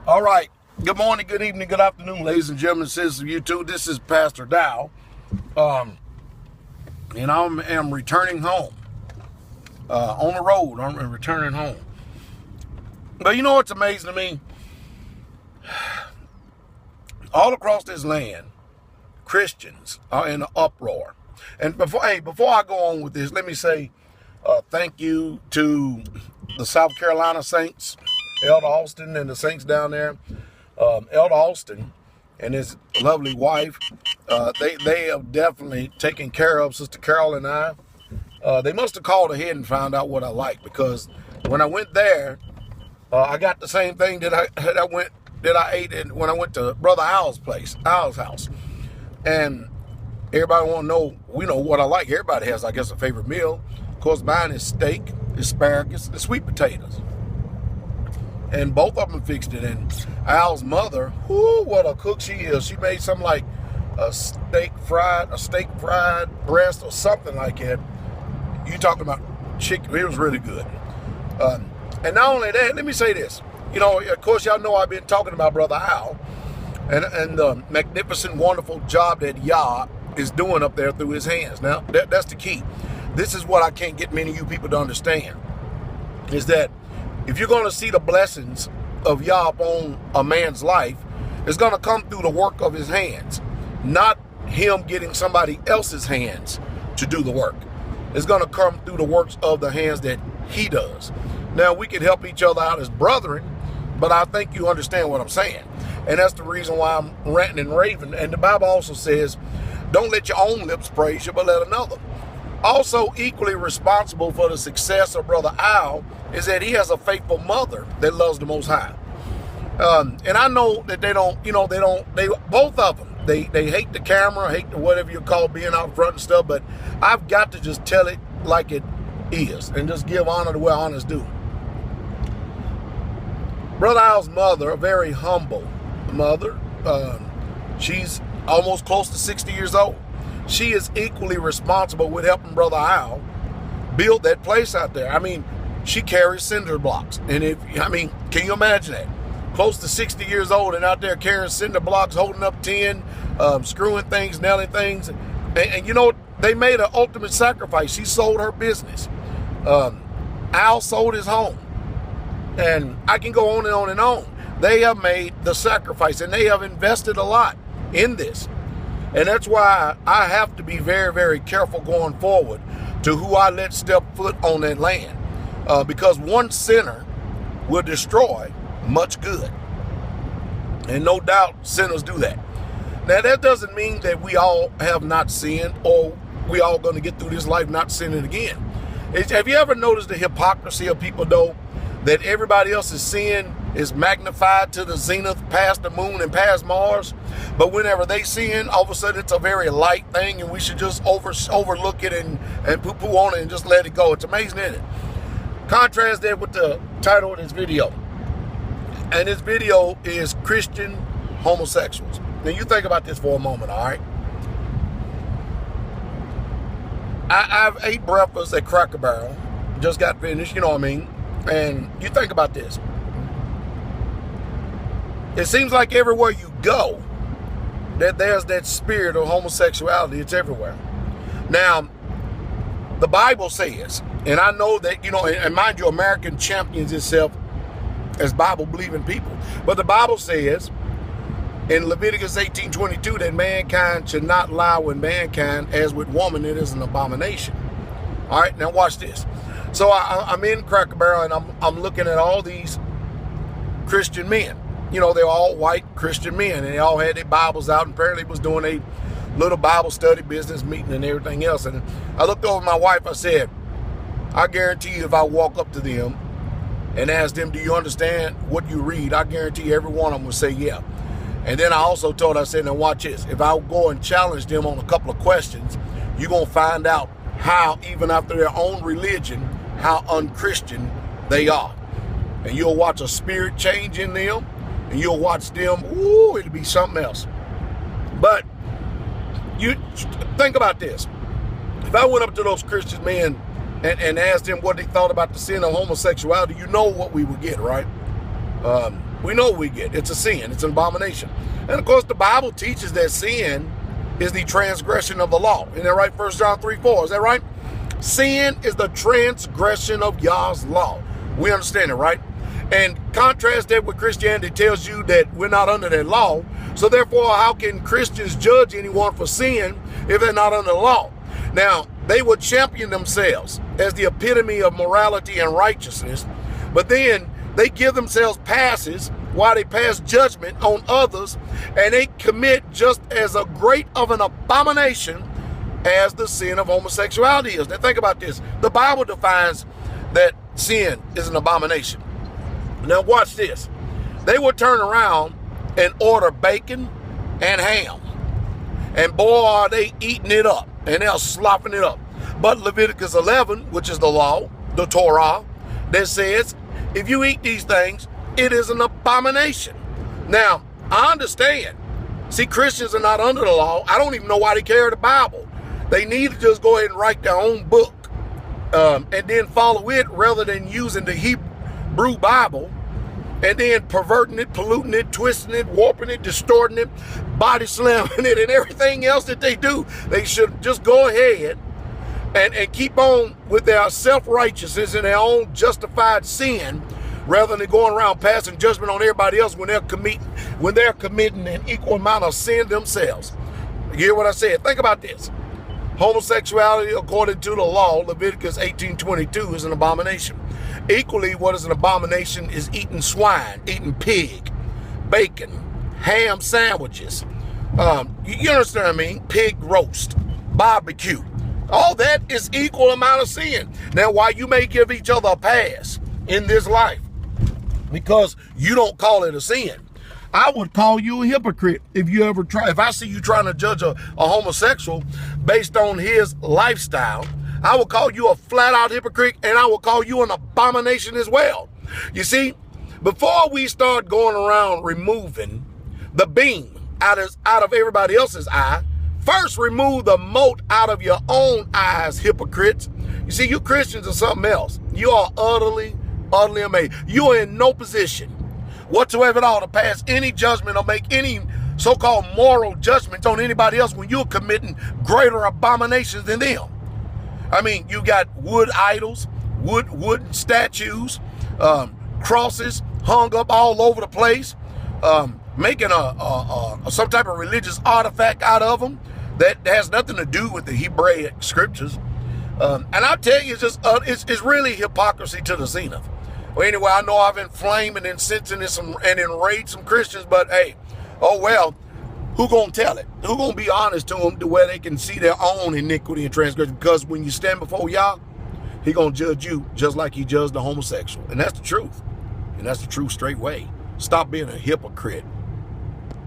All right. Good morning, good evening, good afternoon, ladies and gentlemen, citizens of YouTube. This is Pastor Dow, and I am returning home. On the road, I'm returning home. But you know what's amazing to me? All across this land, Christians are in an uproar. And before I go on with this, let me say thank you to the South Carolina Saints, Elder Austin and the Saints down there. Elder Austin and his lovely wife, they have definitely taken care of Sister Carol and I. They must have called ahead and found out what I like, because when I went there, I got the same thing that I ate when I went to Brother Al's house. And everybody want to know, what I like. Everybody has, I guess, a favorite meal. Of course, mine is steak, asparagus, and sweet potatoes. And both of them fixed it. And Al's mother, what a cook she is. She made something like a steak fried breast or something like that. You talking about chicken? It was really good. And not only that, let me say this. Of course, y'all know I've been talking about Brother Al and the magnificent, wonderful job that Yah is doing up there through his hands. Now, that's the key. This is what I can't get many of you people to understand, is that if you're going to see the blessings of Yah upon a man's life, it's going to come through the work of his hands, not him getting somebody else's hands to do the work. It's going to come through the works of the hands that he does. Now, we can help each other out as brethren, but I think you understand what I'm saying. And that's the reason why I'm ranting and raving. And the Bible also says, don't let your own lips praise you, but let another. Also equally responsible for the success of Brother Al is that he has a faithful mother that loves the Most High. And I know that both of them, they hate the camera, hate whatever you call being out front and stuff, but I've got to just tell it like it is and just give honor to where honor's due. Brother Al's mother, a very humble mother, she's almost close to 60 years old. She is equally responsible with helping Brother Al build that place out there. I mean, she carries cinder blocks. And can you imagine that? Close to 60 years old and out there carrying cinder blocks, holding up tin, screwing things, nailing things. And they made an ultimate sacrifice. She sold her business. Al sold his home. And I can go on and on and on. They have made the sacrifice, and they have invested a lot in this. And that's why I have to be very, very careful going forward to who I let step foot on that land. Because one sinner will destroy much good. And no doubt sinners do that. Now, that doesn't mean that we all have not sinned or we all going to get through this life not sinning again. Have you ever noticed the hypocrisy of people, though, that everybody else's sin is magnified to the zenith, past the moon and past Mars, but whenever they sin, all of a sudden it's a very light thing and we should just overlook it and poo-poo on it and just let it go? It's amazing, isn't it? Contrast that with the title of this video. And this video is Christian Homosexuals. Now you think about this for a moment, all right? I've ate breakfast at Cracker Barrel, just got finished, you know what I mean? And you think about this. It seems like everywhere you go, that there's that spirit of homosexuality. It's everywhere. Now, the Bible says, and I know that, and mind you, American champions itself as Bible-believing people. But the Bible says in Leviticus 18:22 that mankind should not lie with mankind, as with woman it is an abomination. All right, now watch this. So I'm in Cracker Barrel, and I'm looking at all these Christian men. They're all white Christian men, and they all had their Bibles out, and apparently was doing a little Bible study, business meeting, and everything else. And I looked over at my wife. I said, I guarantee you if I walk up to them and ask them, do you understand what you read? I guarantee every one of them will say, yeah. And then I also told her, I said, now watch this. If I go and challenge them on a couple of questions, you're going to find out how, even after their own religion, how unchristian they are. And you'll watch a spirit change in them, and you'll watch them, it'll be something else. But you think about this. If I went up to those Christian men and asked them what they thought about the sin of homosexuality, you know what we would get, right? We know we get. It's a sin. It's an abomination. And of course, the Bible teaches that sin is the transgression of the law. Isn't that right? 1 John 3:4. Is that right? Sin is the transgression of Yah's law. We understand it, right? And contrast that with Christianity tells you that we're not under that law. So therefore, how can Christians judge anyone for sin if they're not under the law? Now, they would champion themselves as the epitome of morality and righteousness, but then they give themselves passes while they pass judgment on others, and they commit just as a great of an abomination as the sin of homosexuality is. Now think about this. The Bible defines that sin is an abomination. Now watch this. They will turn around and order bacon and ham. And boy, are they eating it up. And they're slopping it up. But Leviticus 11, which is the law, the Torah, that says, if you eat these things, it is an abomination. Now, I understand. See, Christians are not under the law. I don't even know why they carry the Bible. They need to just go ahead and write their own book and then follow it rather than using the Hebrew Bible and then perverting it, polluting it, twisting it, warping it, distorting it, body slamming it, and everything else that they do. They should just go ahead and keep on with their self-righteousness and their own justified sin rather than going around passing judgment on everybody else when they're committing an equal amount of sin themselves. You hear what I said? Think about this. Homosexuality, according to the law, Leviticus 18:22, is an abomination. Equally, what is an abomination is eating swine, eating pig, bacon, ham sandwiches. You understand what I mean? Pig roast, barbecue. All that is equal amount of sin. Now, while you may give each other a pass in this life because you don't call it a sin, I would call you a hypocrite if I see you trying to judge a homosexual based on his lifestyle. I will call you a flat-out hypocrite, and I will call you an abomination as well. You see, before we start going around removing the beam out of everybody else's eye, first remove the mote out of your own eyes, hypocrites. You see, you Christians are something else. You are utterly amazing. You are in no position whatsoever at all to pass any judgment or make any so-called moral judgments on anybody else when you're committing greater abominations than them. I mean, you got wood idols, wooden statues, crosses hung up all over the place, making some type of religious artifact out of them that has nothing to do with the Hebraic scriptures. And I tell you, it's really hypocrisy to the zenith. Well, anyway, I know I've inflamed and incensed and enraged some Christians, but hey, oh well. Who gonna tell it? Who gonna be honest to them to where they can see their own iniquity and transgression? Because when you stand before Yah, he gonna judge you just like he judged the homosexual. And that's the truth. And that's the true straight way. Stop being a hypocrite.